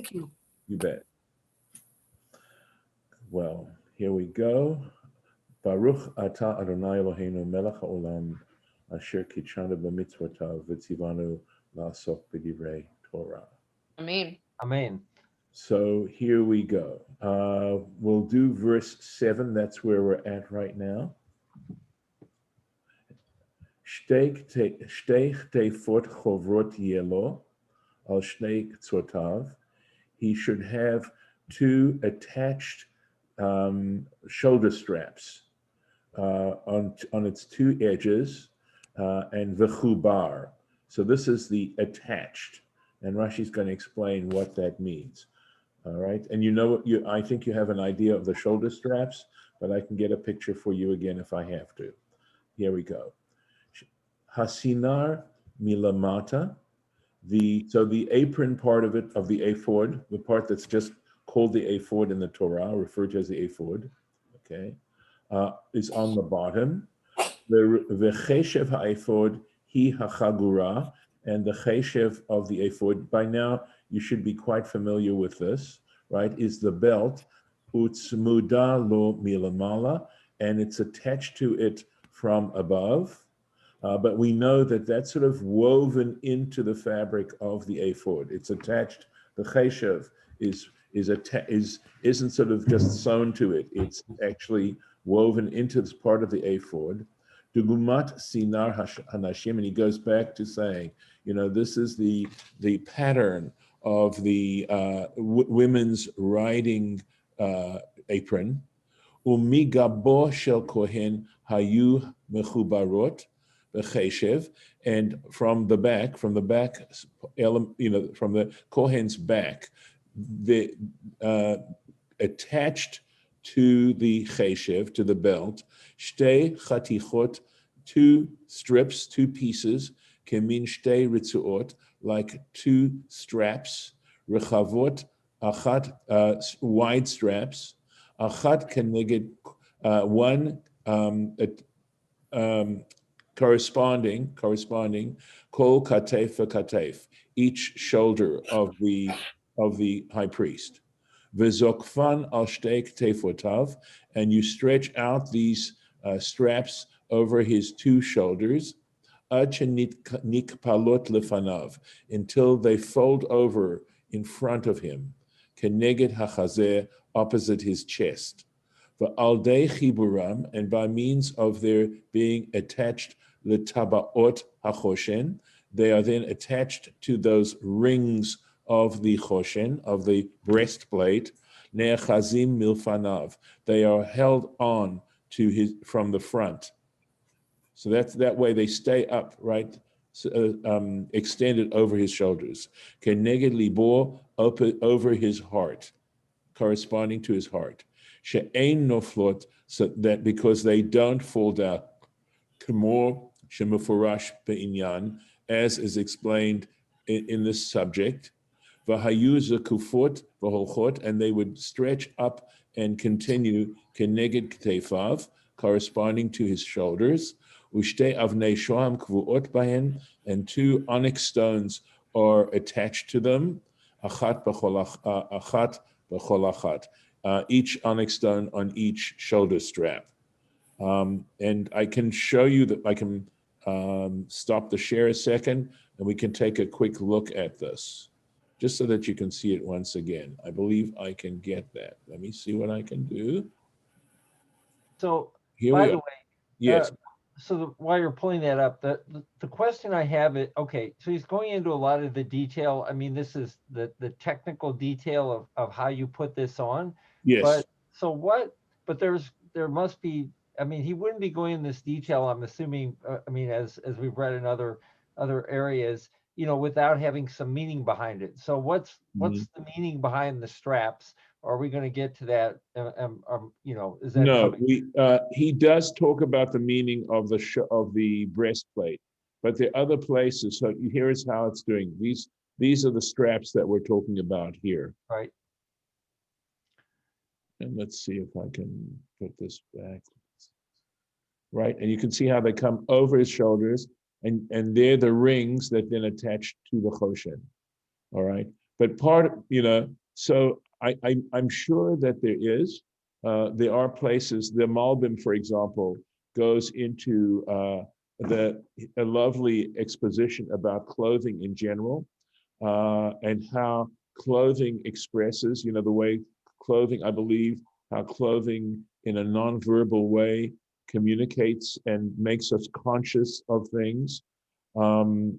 Thank you. You bet. Well, here we go. Baruch ata Adonai Eloheinu melech haolam asher kitshanu b'mitzvotav v'tzivanu la'asok b'divrei Torah. Amen. Amen. So here we go. We'll do verse 7. That's where we're at right now. Shtei tefot chovrot yelo al shnei ktsotav. He should have two attached shoulder straps on its two edges, and v'chubar. So this is the attached, and Rashi's going to explain what that means. All right, and I think you have an idea of the shoulder straps, but I can get a picture for you again if I have to. Here we go. Hasinar milamata. So the apron part of it, of the ephod, the part that's just called the ephod in the Torah, referred to as the ephod, okay, is on the bottom. The cheshev ha'ephod hi hachagura, and the cheshev of the ephod, by now you should be quite familiar with this, right, is the belt, utzmuda lo milamala, and it's attached to it from above. But we know that that's sort of woven into the fabric of the ephod. It's attached. The cheshev isn't sort of just sewn to it. It's actually woven into this part of the ephod. Dugumat sinar hanashim, and he goes back to saying, this is the pattern of the women's riding apron. Umigabo shel kohen hayu mechubarot. The cheshev, and from the Kohen's back, attached to the cheshev, to the belt, shtei chatichot, two strips, two pieces, kemin shtei ritzuot, like two straps, rechavot, achat, wide straps, achat keneged, one corresponding kol katef katef, each shoulder of the high priest. V'zokfan al shtei ktefotav, and you stretch out these straps over his two shoulders, ad shenikpalot lefanav, until they fold over in front of him, keneged hachazeh, opposite his chest. V'aldei chiburam, and by means of their being attached l'tabaot hachoshen, they are then attached to those rings of the choshen, of the breastplate, ne'achazim milfanav. They are held on to his from the front. So that way they stay up, right, extended over his shoulders. Keneged libo, over his heart, corresponding to his heart. She'ein noflot, so that because they don't fall down. K'mor shemufarash be'inyan, as is explained in this subject. V'hayu zekufot v'holchot, and they would stretch up and continue keneged ktefav, corresponding to his shoulders. U'shtei avnei shoam kvuot bahen, and two onyx stones are attached to them. Achat b'chol achat. Each onyx stone on each shoulder strap. And I can show you that I can stop the share a second, and we can take a quick look at this, just so that you can see it once again. I believe I can get that. Let me see what I can do. So, Here by we the are. way, Yes. while you're pulling that up, the question I have is, okay, so he's going into a lot of the detail. I mean, this is the technical detail of how you put this on. Yes. But so what? But there must be. I mean, he wouldn't be going in this detail, I'm assuming. I mean, as we've read in other areas, without having some meaning behind it. So what's the meaning behind the straps? Are we going to get to that? Is that no? He does talk about the meaning of the breastplate, but there are other places. So here's how it's doing. These are the straps that we're talking about here. Right. And let's see if I can put this back. Right, and you can see how they come over his shoulders, and they're the rings that then attach to the choshen. All right, but so I'm sure that there are places, the Malbim, for example, goes into a lovely exposition about clothing in general, and how clothing expresses, the way clothing, I believe, how clothing in a nonverbal way communicates and makes us conscious of things. And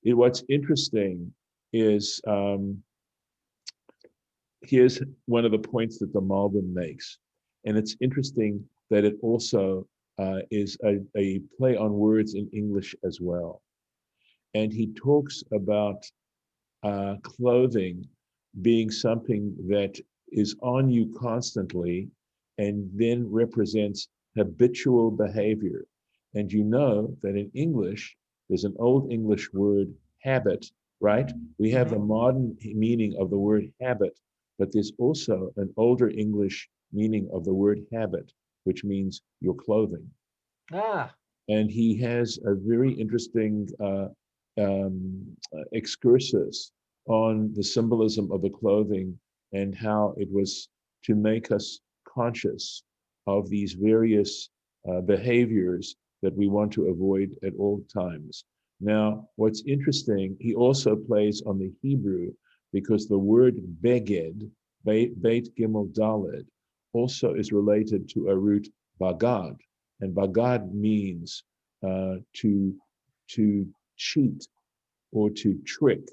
what's interesting is, here's one of the points that the Malbim makes. And it's interesting that it also is a play on words in English as well. And he talks about clothing being something that is on you constantly and then represents habitual behavior. And you know that in English, there's an old English word, habit, right? We have the modern meaning of the word habit, but there's also an older English meaning of the word habit, which means your clothing. Ah. And he has a very interesting excursus on the symbolism of the clothing and how it was to make us conscious of these various behaviors that we want to avoid at all times. Now, what's interesting, he also plays on the Hebrew, because the word beged, Beit Gimel Daled, also is related to a root bagad, and bagad means to cheat or to trick,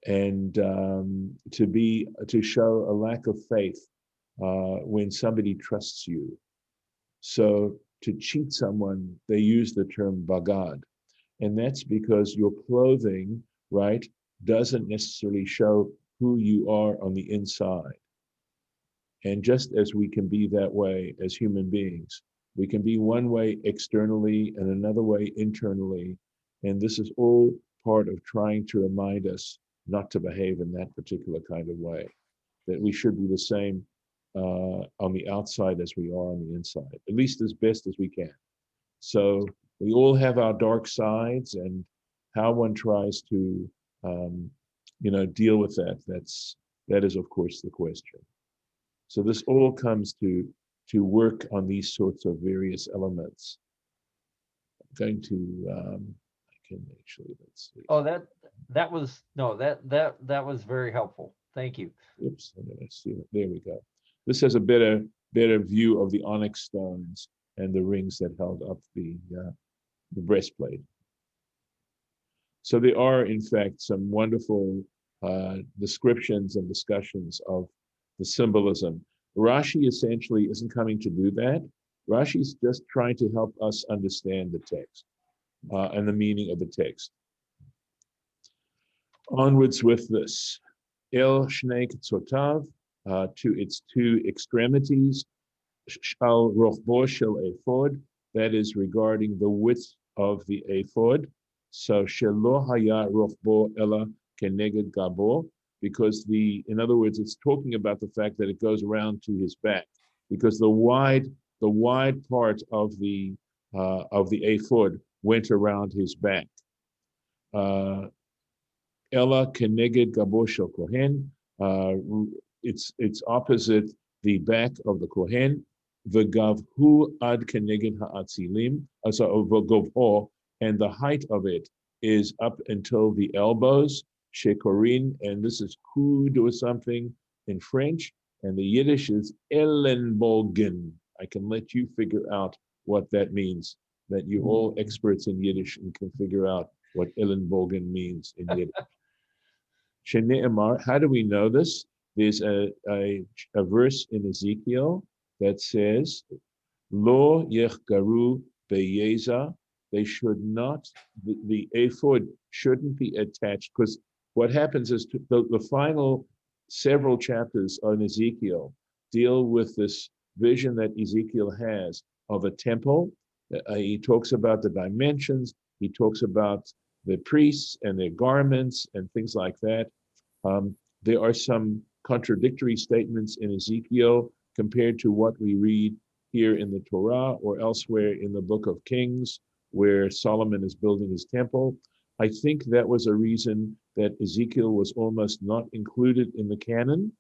and to show a lack of faith when somebody trusts you. So to cheat someone, they use the term bagad, and that's because your clothing, right, doesn't necessarily show who you are on the inside. And just as we can be that way as human beings, we can be one way externally and another way internally. And this is all part of trying to remind us not to behave in that particular kind of way, that we should be the same on the outside as we are on the inside, at least as best as we can. So we all have our dark sides, and how one tries to, deal with that is, of course, the question. So this all comes to work on these sorts of various elements. I'm going to, I can actually, let's see. Oh, that was very helpful. Thank you. Oops, I'm going to see it. There we go. This has a better view of the onyx stones and the rings that held up the breastplate. So there are, in fact, some wonderful descriptions and discussions of the symbolism. Rashi essentially isn't coming to do that. Rashi's just trying to help us understand the text and the meaning of the text. Onwards with this. El Shnei Ktsotav, to its two extremities, Shal Rochbo Shel Ephod, that is regarding the width of the Ephod. So Shelo Haya Rochbo Ella Keneged Gabo, because in other words, it's talking about the fact that it goes around to his back, because the wide part of the Ephod went around his back. Ella Keneged Gabo Shel Kohen, it's opposite the back of the Kohen. V'gavhu ad keneged ha'atzilim, v'gavho, and the height of it is up until the elbows. Shekorin, and this is kud or something in French, and the Yiddish is Ellenbogen. I can let you figure out what that means, that you're all experts in Yiddish and can figure out what Ellenbogen means in Yiddish. Shene'emar, how do we know this? There's a verse in Ezekiel that says, Lo yechgaru beyeza, they should not, the ephod shouldn't be attached, because what happens is the final several chapters on Ezekiel deal with this vision that Ezekiel has of a temple. He talks about the dimensions, he talks about the priests and their garments and things like that. There are some contradictory statements in Ezekiel compared to what we read here in the Torah or elsewhere in the book of Kings, where Solomon is building his temple. I think that was a reason that Ezekiel was almost not included in the canon,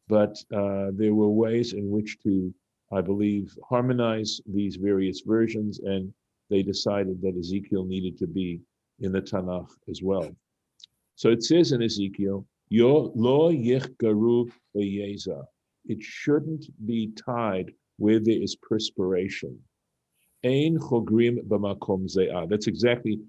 but there were ways in which to, I believe, harmonize these various versions, and they decided that Ezekiel needed to be in the Tanakh as well. So it says in Ezekiel, Yo lo yichgaru beyeza. It shouldn't be tied where there is perspiration. Ein chogrim b'makom ze'ah. That's exactly,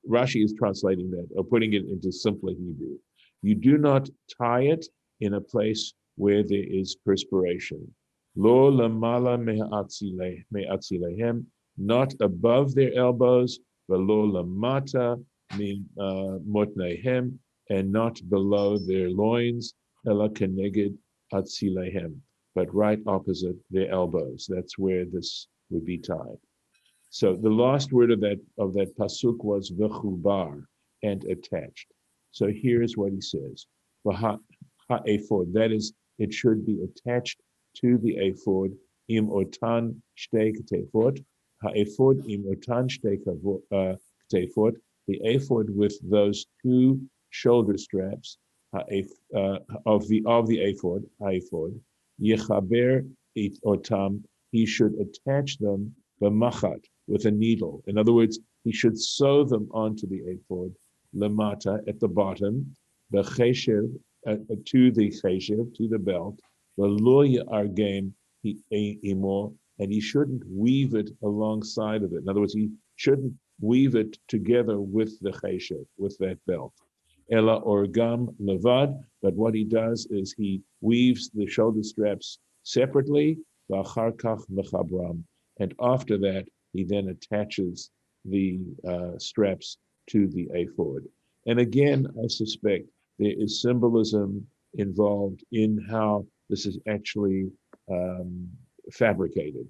Rashi is translating that, or putting it into simpler Hebrew. You do not tie it in a place where there is perspiration. Lo lamala me'atzilehem, not above their elbows, velo lamata motnehem, and not below their loins, ela keneged atzilehem, but right opposite their elbows. That's where this would be tied. So the last word of that pasuk was v'chubar, and attached. So here's what he says: ha'ephod. That is, it should be attached to the ephod. Im otan shtei ketefot. Ha'ephod im otan shtei ketefot. The ephod with those two shoulder straps of the ephod. Ha'ephod yechaber it otam. He should attach them b'machat, with a needle. In other words, he should sew them onto the ephod, lemata, at the bottom, b'cheshev, to the cheshev, to the belt, v'lo ya'argem imo, and he shouldn't weave it alongside of it. In other words, he shouldn't weave it together with the cheshev, with that belt. Ela orgam levad, but what he does is he weaves the shoulder straps separately, v'achar kach mechabram, and after that, he then attaches the straps to the ephod. And again, I suspect there is symbolism involved in how this is actually fabricated,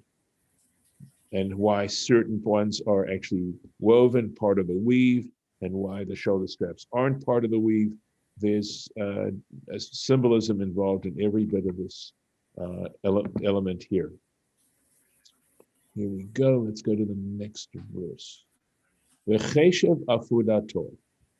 and why certain ones are actually woven, part of the weave, and why the shoulder straps aren't part of the weave. There's a symbolism involved in every bit of this element here. Here we go. Let's go to the next verse. The cheshev afudato,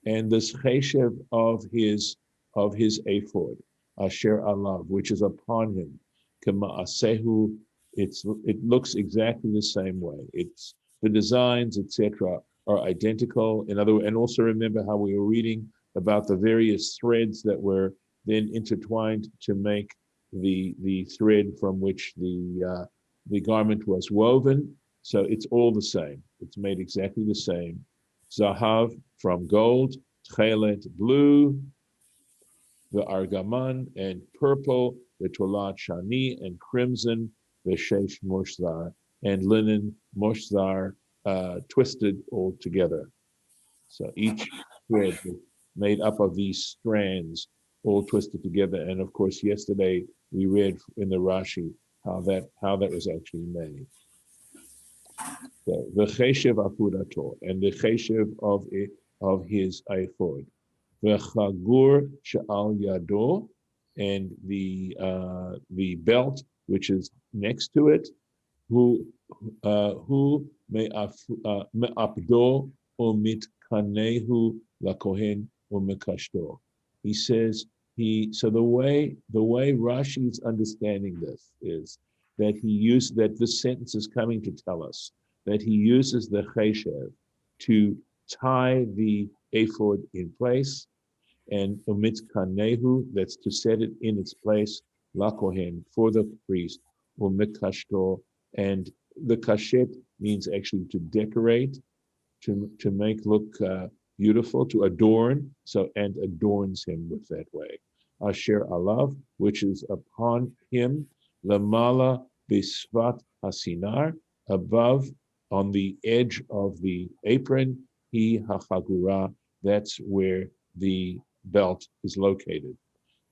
and this cheshev of his ephod, asher alav, which is upon him, kema'asehu. It looks exactly the same way. It's the designs, etc., are identical. In other words, and also remember how we were reading about the various threads that were then intertwined to make the thread from which the garment was woven. So it's all the same. It's made exactly the same. Zahav from gold, tchelet blue, the argaman, and purple, the tolat shani, and crimson, the shesh moshzar, and linen moshzar, twisted all together. So each thread is made up of these strands, all twisted together. And of course, yesterday we read in the Rashi how that was actually made. So the cheshev afudato, and the cheshev of his ephod, the chagur she'al yado, and the belt which is next to it, who me'apdo umitkanehu lakohen umekashto. He says so the way Rashi's understanding this is that this sentence is coming to tell us that he uses the cheshev to tie the ephod in place, and umitkanehu, that's to set it in its place, lakohen, for the priest, umekashto, and the kashet means actually to decorate, to make look beautiful, to adorn, and adorns him with that way. Asher alav, which is upon him, lamala bisvat hasinar, above, on the edge of the apron, he hachagura, that's where the belt is located.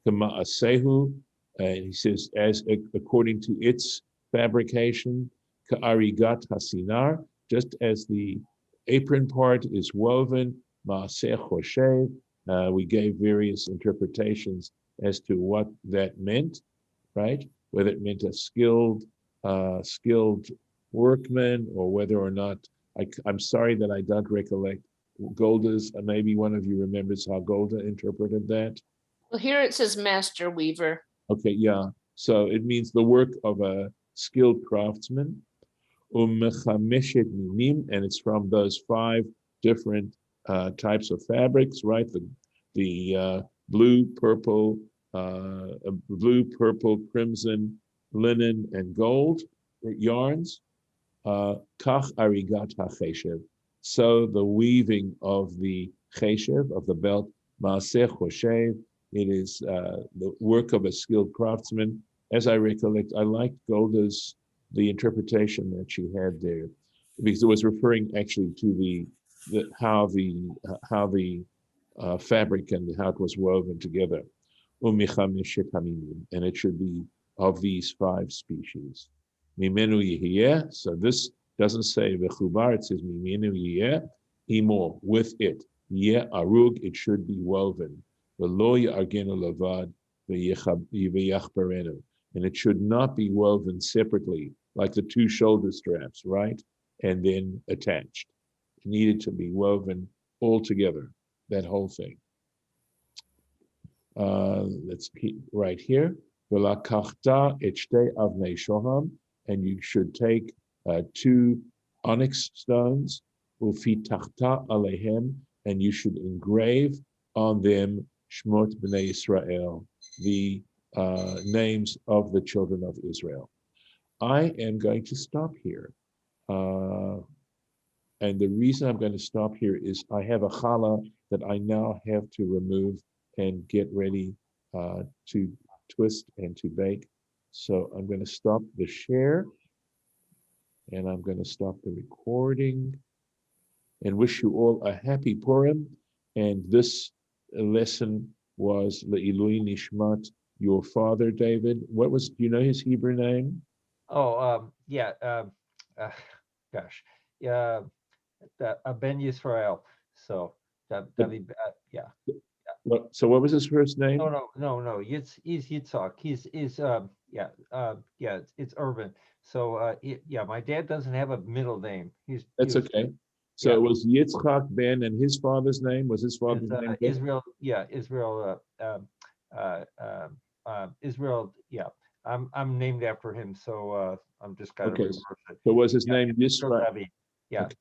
Kema'asehu, he says, as according to its fabrication, ka'arigat hasinar, just as the apron part is woven, ma'aseh choshev. We gave various interpretations as to what that meant, right? Whether it meant a skilled workman, or whether or not, I'm sorry that I don't recollect Golda's, maybe one of you remembers how Golda interpreted that. Well, here it says master weaver. Okay, yeah. So it means the work of a skilled craftsman. And it's from those 5 different types of fabrics, right? The blue, purple, crimson, linen, and gold yarns. Kach arigat hacheshev. So the weaving of the cheshev, of the belt, maaseh choshev, it is the work of a skilled craftsman. As I recollect, I liked Golda's the interpretation that she had there, because it was referring actually to how the fabric and how it was woven together. And it should be of these 5 species. Mimenu yehiyeh. So this doesn't say v'chubar, it says mimenu yehiyeh, imo, with it. Yeh arug, it should be woven. V'lo ya'argenu lavad v'yachbarenu. And it should not be woven separately, like the 2 shoulder straps, right? And then attached. It needed to be woven all together, that whole thing. Let's keep right here. V'lakachta et shtei avnei shoham, and you should take 2 onyx stones, ufitachta alehem, and you should engrave on them shmot bnei Israel, the names of the children of Israel. I am going to stop here. And the reason I'm going to stop here is I have a challah that I now have to remove and get ready to twist and to bake. So I'm going to stop the share, and I'm going to stop the recording, and wish you all a happy Purim. And this lesson was Le'ilui Nishmat, your father, David. Do you know his Hebrew name? Oh, yeah. Gosh, yeah. Ben Yisrael. So yeah. So what was his first name? No. He's Yitzhak. He's it's Urban. So yeah, my dad doesn't have a middle name. That's okay. So it was Yitzchak Ben, and his father's name was name Israel. Yeah, Israel. Israel. Yeah, I'm named after him. So I'm just kind of reverse it. So was his name Yisrael? Yeah. Okay.